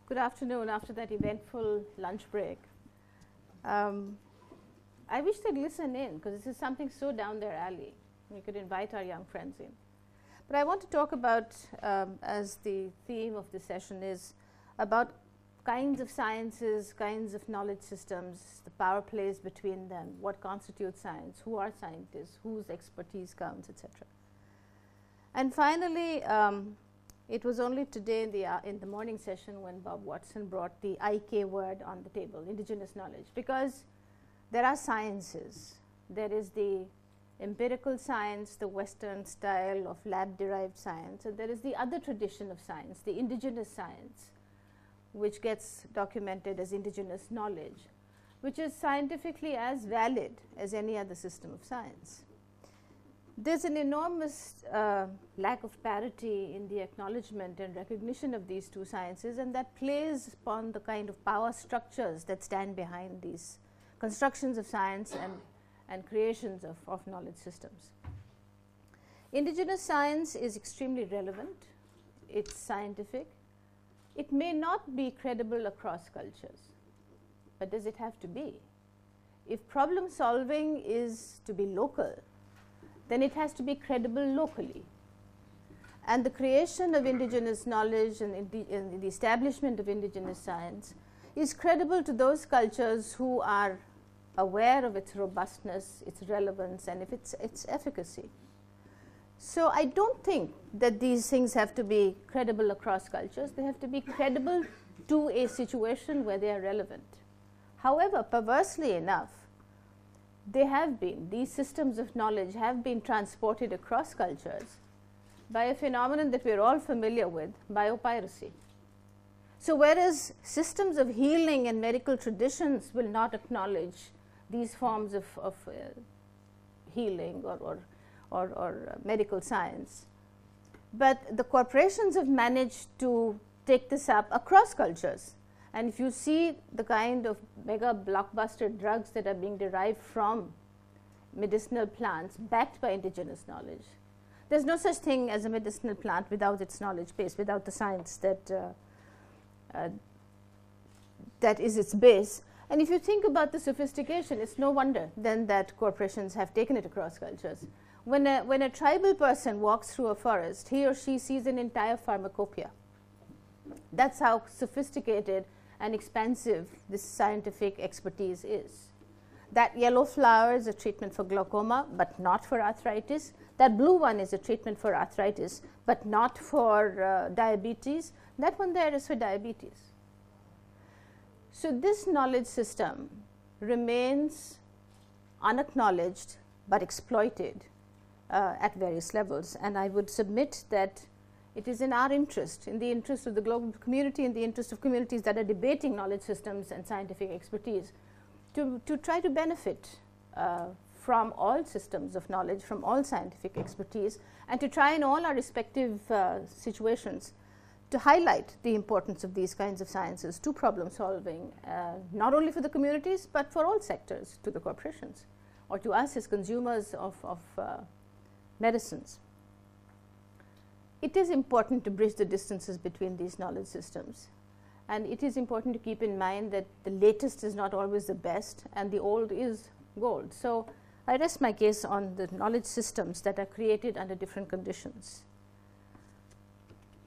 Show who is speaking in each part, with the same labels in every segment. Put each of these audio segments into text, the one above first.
Speaker 1: Good afternoon after that eventful lunch break. I wish they'd listen in because this is something so down their alley. We could invite our young friends in. But I want to talk about, as the theme of this session is, about kinds of sciences, kinds of knowledge systems, the power plays between them, what constitutes science, who are scientists, whose expertise counts, etc. And finally, it was only today in the morning session when Bob Watson brought the IK word on the table, Indigenous Knowledge, because there are sciences. There is the empirical science, the Western style of lab-derived science, and there is the other tradition of science, the indigenous science, which gets documented as indigenous knowledge, which is scientifically as valid as any other system of science. There's an enormous lack of parity in the acknowledgement and recognition of these two sciences, and that plays upon the kind of power structures that stand behind these constructions of science and creations of knowledge systems. Indigenous science is extremely relevant. It's scientific. It may not be credible across cultures, but does it have to be? If problem solving is to be local, then it has to be credible locally. And the creation of indigenous knowledge and the establishment of indigenous science is credible to those cultures who are aware of its robustness, its relevance, and its efficacy. So I don't think that these things have to be credible across cultures. They have to be credible to a situation where they are relevant. However, perversely enough, these systems of knowledge have been transported across cultures by a phenomenon that we are all familiar with, biopiracy. So whereas systems of healing and medical traditions will not acknowledge these forms of healing or medical science, but the corporations have managed to take this up across cultures. And if you see the kind of mega blockbuster drugs that are being derived from medicinal plants backed by indigenous knowledge, there's no such thing as a medicinal plant without its knowledge base, without the science that is its base. And if you think about the sophistication, it's no wonder then that corporations have taken it across cultures. When a tribal person walks through a forest, he or she sees an entire pharmacopoeia. That's how sophisticated and expansive this scientific expertise is. That yellow flower is a treatment for glaucoma, but not for arthritis. That blue one is a treatment for arthritis, but not for diabetes. That one there is for diabetes. So this knowledge system remains unacknowledged but exploited at various levels. And I would submit that it is in our interest, in the interest of the global community, in the interest of communities that are debating knowledge systems and scientific expertise, to try to benefit from all systems of knowledge, from all scientific expertise, and to try in all our respective situations to highlight the importance of these kinds of sciences to problem solving, not only for the communities, but for all sectors, to the corporations, or to us as consumers of medicines. It is important to bridge the distances between these knowledge systems, and it is important to keep in mind that the latest is not always the best and the old is gold. So I rest my case on the knowledge systems that are created under different conditions.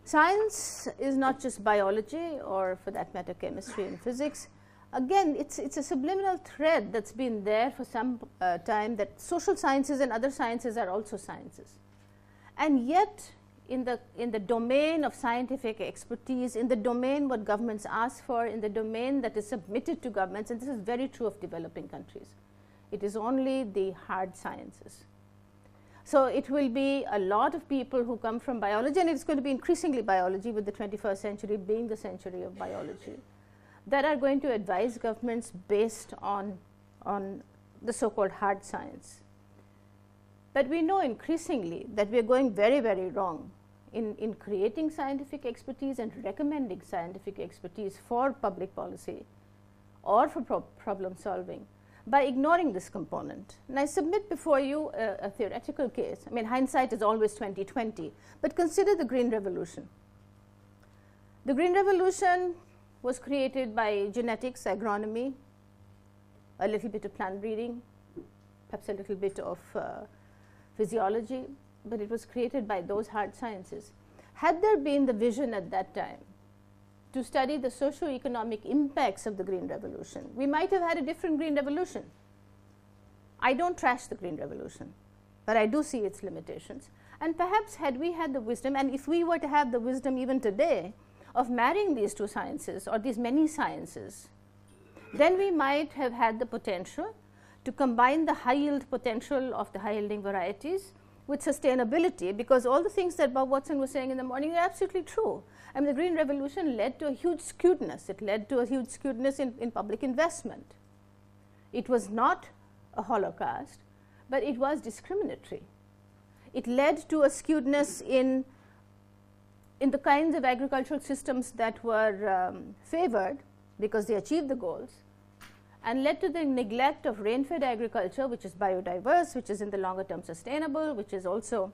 Speaker 1: Science is not just biology or, for that matter, chemistry and physics. Again, it's a subliminal thread that's been there for some time, that social sciences and other sciences are also sciences. And yet, in the domain of scientific expertise, in the domain what governments ask for, in the domain that is submitted to governments, and this is very true of developing countries, it is only the hard sciences. So it will be a lot of people who come from biology, and it's going to be increasingly biology, with the 21st century being the century of biology, that are going to advise governments based on the so-called hard science. But we know increasingly that we are going very, very wrong in creating scientific expertise and recommending scientific expertise for public policy or for problem solving by ignoring this component. And I submit before you a theoretical case. I mean, hindsight is always 20/20, but consider the Green Revolution. The Green Revolution was created by genetics, agronomy, a little bit of plant breeding, perhaps a little bit of physiology, but it was created by those hard sciences. Had there been the vision at that time to study the socio-economic impacts of the Green Revolution, we might have had a different Green Revolution. I don't trash the Green Revolution, but I do see its limitations. And perhaps had we had the wisdom, and if we were to have the wisdom even today of marrying these two sciences or these many sciences, then we might have had the potential to combine the high yield potential of the high yielding varieties with sustainability, because all the things that Bob Watson was saying in the morning are absolutely true. I mean, the Green Revolution led to a huge skewedness. It led to a huge skewedness in public investment. It was not a holocaust, but it was discriminatory. It led to a skewedness in the kinds of agricultural systems that were favored because they achieved the goals, and led to the neglect of rain-fed agriculture, which is biodiverse, which is in the longer term sustainable, which is also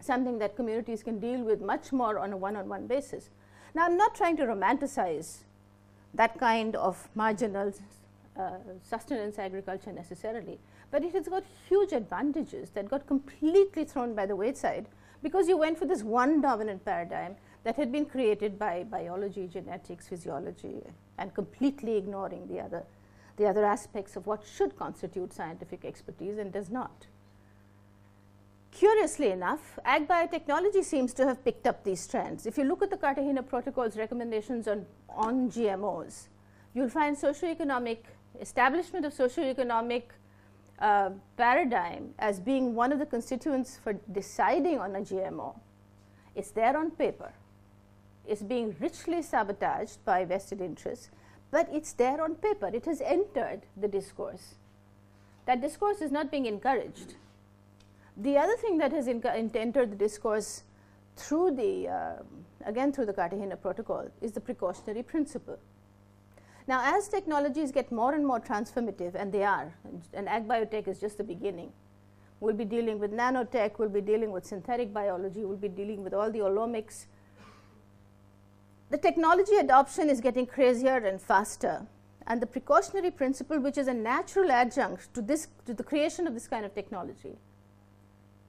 Speaker 1: something that communities can deal with much more on a one-on-one basis. Now, I'm not trying to romanticize that kind of marginal sustenance agriculture necessarily, but it has got huge advantages that got completely thrown by the wayside because you went for this one dominant paradigm that had been created by biology, genetics, physiology, and completely ignoring the other aspects of what should constitute scientific expertise and does not. Curiously enough, ag biotechnology seems to have picked up these trends. If you look at the Cartagena Protocol's recommendations on GMOs, you'll find establishment of socioeconomic paradigm as being one of the constituents for deciding on a GMO. It's there on paper. It's being richly sabotaged by vested interests, but it's there on paper. It has entered the discourse. That discourse is not being encouraged. The other thing that has entered the discourse through again through the Cartagena Protocol is the precautionary principle. Now, as technologies get more and more transformative, and they are, and ag biotech is just the beginning, we'll be dealing with nanotech, we'll be dealing with synthetic biology, we'll be dealing with all the holomics. The technology adoption is getting crazier and faster, and the precautionary principle, which is a natural adjunct to the creation of this kind of technology,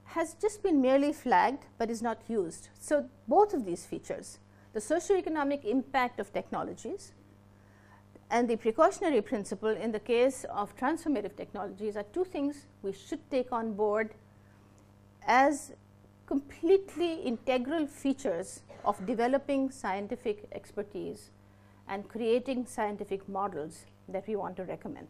Speaker 1: has just been merely flagged but is not used. So both of these features, the socioeconomic impact of technologies and the precautionary principle in the case of transformative technologies, are two things we should take on board as completely integral features of developing scientific expertise and creating scientific models that we want to recommend.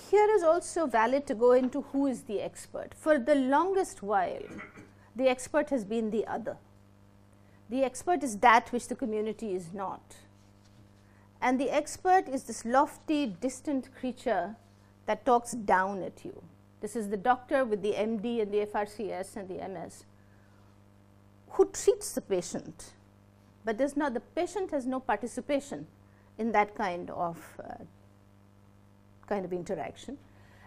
Speaker 1: Here is also valid to go into who is the expert. For the longest while, the expert has been the other. The expert is that which the community is not. And the expert is this lofty, distant creature that talks down at you. This is the doctor with the MD and the FRCS and the MS who treats the patient, but the patient has no participation in that kind of interaction.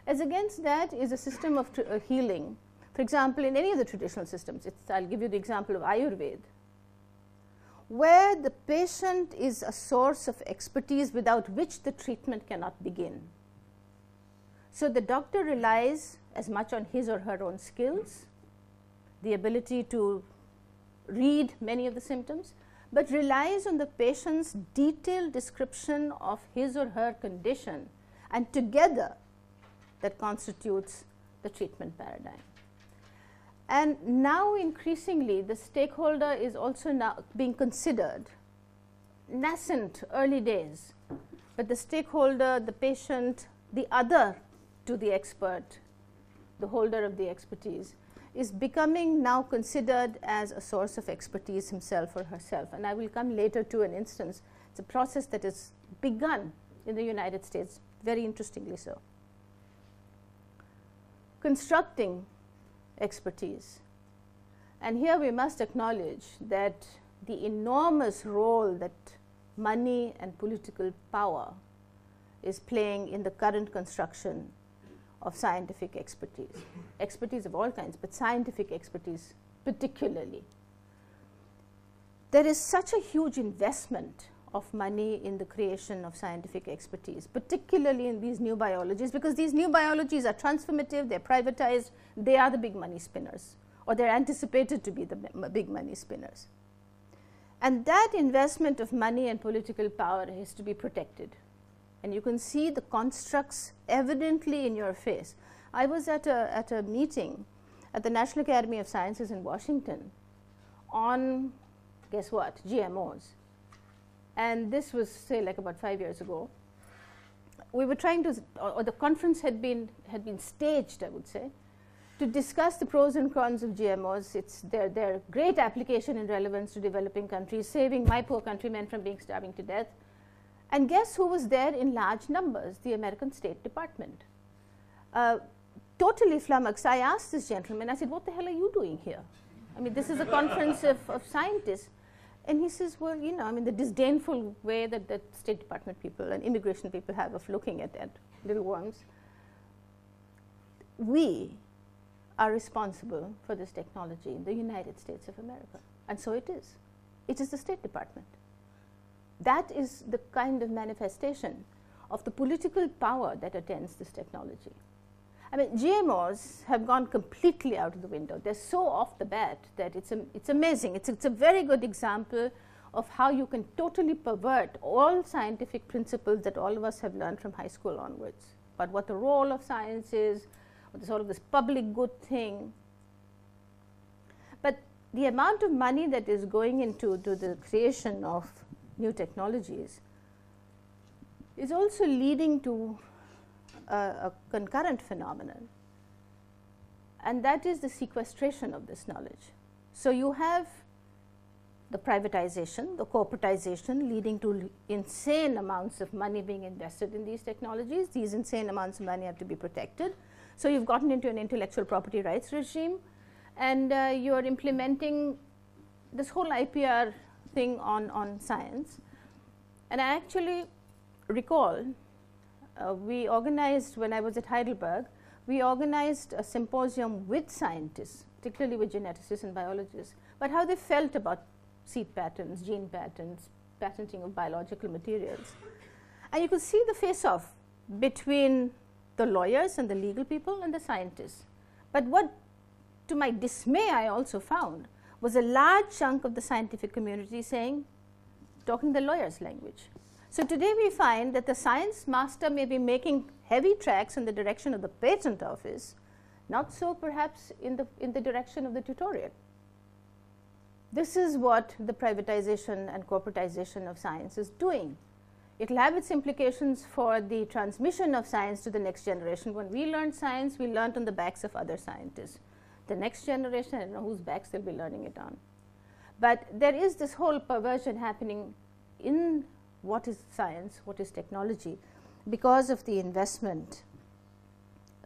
Speaker 1: As against that is a system of healing. For example, in any of the traditional systems, I'll give you the example of Ayurveda, where the patient is a source of expertise without which the treatment cannot begin. So the doctor relies as much on his or her own skills, the ability to read many of the symptoms, but relies on the patient's detailed description of his or her condition, and together that constitutes the treatment paradigm. And now increasingly the stakeholder is also now being considered, nascent, early days, but the stakeholder, the patient, the other to the expert, the holder of the expertise, is becoming now considered as a source of expertise himself or herself. And I will come later to an instance. It's a process that has begun in the United States, very interestingly so. Constructing expertise. And here we must acknowledge that the enormous role that money and political power is playing in the current construction of scientific expertise. Expertise of all kinds, but scientific expertise particularly. there is such a huge investment of money in the creation of scientific expertise, particularly in these new biologies, because these new biologies are transformative, they're privatized, they are the big money spinners, or they're anticipated to be the big money spinners. And that investment of money and political power is to be protected. And you can see the constructs evidently in your face. I was at a meeting at the National Academy of Sciences in Washington on, guess what, GMOs. And this was, say, like about 5 years ago. We were trying to, or the conference had been staged, I would say, to discuss the pros and cons of GMOs. It's their great application and relevance to developing countries, saving my poor countrymen from being starving to death. And guess who was there in large numbers? The American State Department. Totally flummoxed, I asked this gentleman, I said, what the hell are you doing here? I mean, this is a conference of scientists. And he says, well, you know, I mean, the disdainful way that the State Department people and immigration people have of looking at little worms. We are responsible for this technology in the United States of America. And so it is. It is the State Department. That is the kind of manifestation of the political power that attends this technology. I mean, GMOs have gone completely out of the window. They're so off the bat that it's amazing. It's a very good example of how you can totally pervert all scientific principles that all of us have learned from high school onwards. But what the role of science is, what is all of this public good thing. But the amount of money that is going into the creation of new technologies is also leading to a concurrent phenomenon, and that is the sequestration of this knowledge. So you have the privatization, the corporatization, leading to insane amounts of money being invested in these technologies. These insane amounts of money have to be protected. So you've gotten into an intellectual property rights regime, and you are implementing this whole IPR thing on science. And I actually recall we organized, when I was at Heidelberg, we organized a symposium with scientists, particularly with geneticists and biologists, but how they felt about seed patents, gene patents, patenting of biological materials. And you could see the face-off between the lawyers and the legal people and the scientists. But what, to my dismay, I also found was a large chunk of the scientific community talking the lawyer's language. So today we find that the science master may be making heavy tracks in the direction of the patent office, not so perhaps in the direction of the tutorial. This is what the privatization and corporatization of science is doing. It will have its implications for the transmission of science to the next generation. When we learned science, we learned on the backs of other scientists. The next generation, I don't know whose backs they'll be learning it on. But there is this whole perversion happening in what is science, what is technology, because of the investment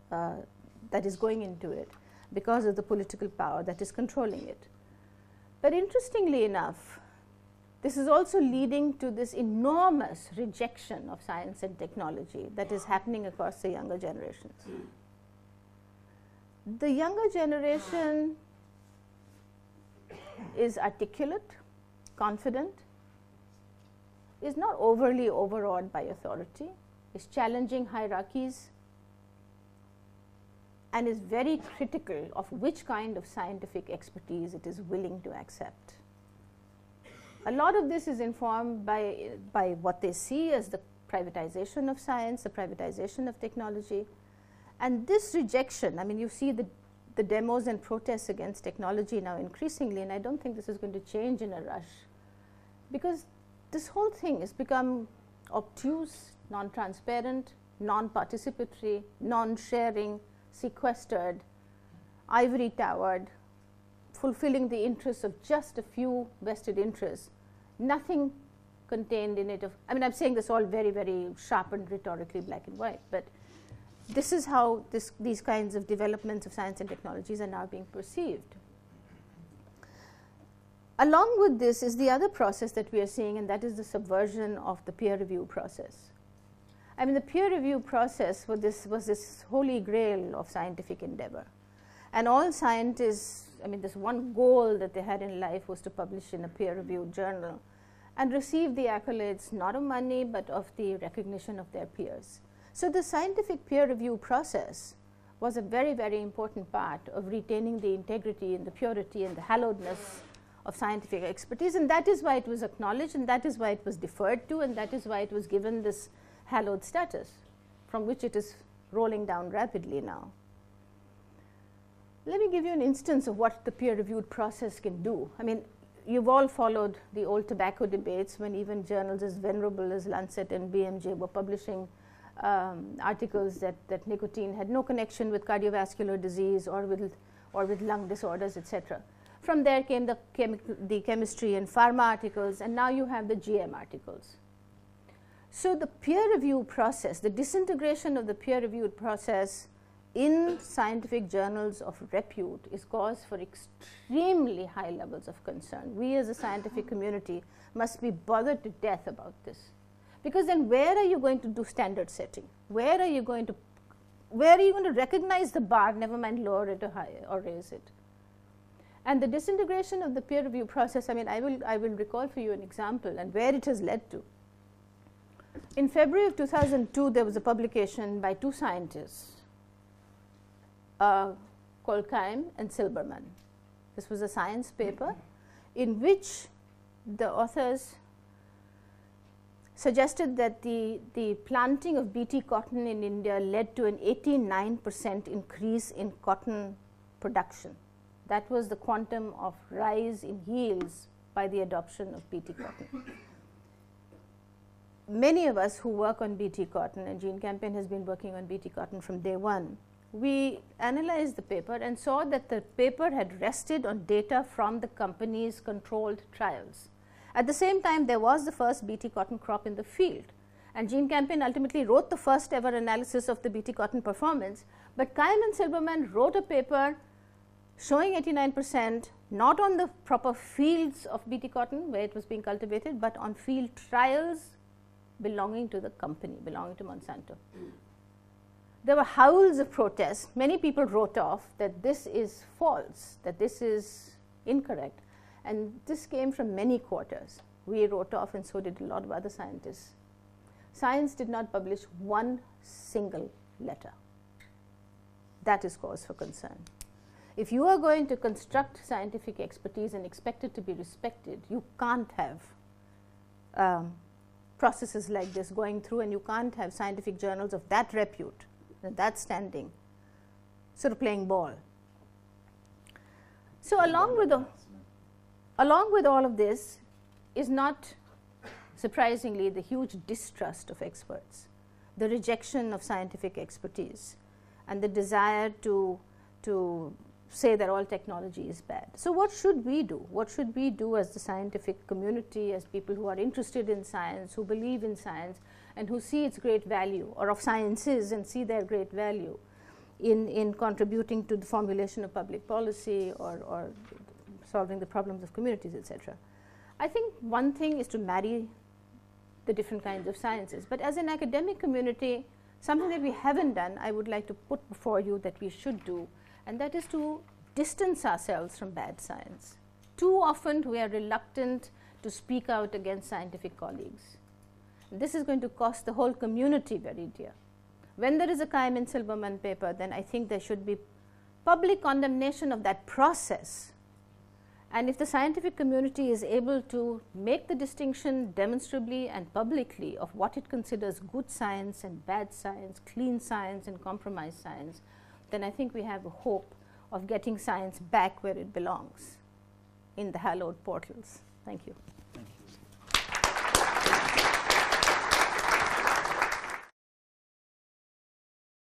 Speaker 1: that is going into it, because of the political power that is controlling it. But interestingly enough, this is also leading to this enormous rejection of science and technology that is happening across the younger generations. The younger generation is articulate, confident, is not overly overawed by authority, is challenging hierarchies, and is very critical of which kind of scientific expertise it is willing to accept. A lot of this is informed by what they see as the privatization of science, the privatization of technology. And this rejection, I mean, you see the demos and protests against technology now increasingly, and I don't think this is going to change in a rush, because this whole thing has become obtuse, non-transparent, non-participatory, non-sharing, sequestered, ivory-towered, fulfilling the interests of just a few vested interests, nothing contained in it of, I mean, I'm saying this all very, very sharpened, rhetorically black and white, but this is how these kinds of developments of science and technologies are now being perceived. Along with this is the other process that we are seeing, and that is the subversion of the peer review process. I mean, the peer review process was this holy grail of scientific endeavor. And all scientists, I mean, this one goal that they had in life was to publish in a peer-reviewed journal and receive the accolades, not of money, but of the recognition of their peers. So the scientific peer review process was a very, very important part of retaining the integrity and the purity and the hallowedness of scientific expertise, and that is why it was acknowledged, and that is why it was deferred to, and that is why it was given this hallowed status, from which it is rolling down rapidly now. Let me give you an instance of what the peer-reviewed process can do. I mean, you've all followed the old tobacco debates when even journals as venerable as Lancet and BMJ were publishing articles that nicotine had no connection with cardiovascular disease or with lung disorders, etc. From there came the chemistry and pharma articles, and now you have the GM articles. So the peer review process, the disintegration of the peer reviewed process in scientific journals of repute is cause for extremely high levels of concern. We as a scientific community must be bothered to death about this. Because then where are you going to do standard setting? Where are you going to recognize the bar, never mind lower it or higher or raise it? And the disintegration of the peer review process, I mean, I will recall for you an example and where it has led to. In February of 2002, there was a publication by two scientists called Keim and Silberman. This was a science paper in which the authors suggested that the planting of BT cotton in India led to an 89% increase in cotton production. That was the quantum of rise in yields by the adoption of BT cotton. Many of us who work on BT cotton, and Jean Campion has been working on BT cotton from day one, we analyzed the paper and saw that the paper had rested on data from the company's controlled trials. At the same time, there was the first BT cotton crop in the field, and Jean Campion ultimately wrote the first ever analysis of the BT cotton performance, but Keim and Silberman wrote a paper showing 89%, not on the proper fields of BT cotton where it was being cultivated, but on field trials belonging to the company, belonging to Monsanto. There were howls of protest. Many people wrote off that this is false, that this is incorrect, and this came from many quarters. We wrote off, and so did a lot of other scientists. Science did not publish one single letter. That is cause for concern. If you are going to construct scientific expertise and expect it to be respected, you can't have processes like this going through, and you can't have scientific journals of that repute, that standing, sort of playing ball. So along with all of this is not surprisingly the huge distrust of experts, the rejection of scientific expertise, and the desire to say that all technology is bad. So what should we do? What should we do as the scientific community, as people who are interested in science, who believe in science, and who see its great value, or of sciences and see their great value in contributing to the formulation of public policy or solving the problems of communities, etc. I think one thing is to marry the different kinds of sciences. But as an academic community, something that we haven't done, I would like to put before you that we should do, and that is to distance ourselves from bad science. Too often we are reluctant to speak out against scientific colleagues. This is going to cost the whole community very dear. When there is a Keim and Silberman paper, then I think there should be public condemnation of that process. And if the scientific community is able to make the distinction demonstrably and publicly of what it considers good science and bad science, clean science and compromised science, then I think we have a hope of getting science back where it belongs, in the hallowed portals. Thank you.
Speaker 2: Thank you.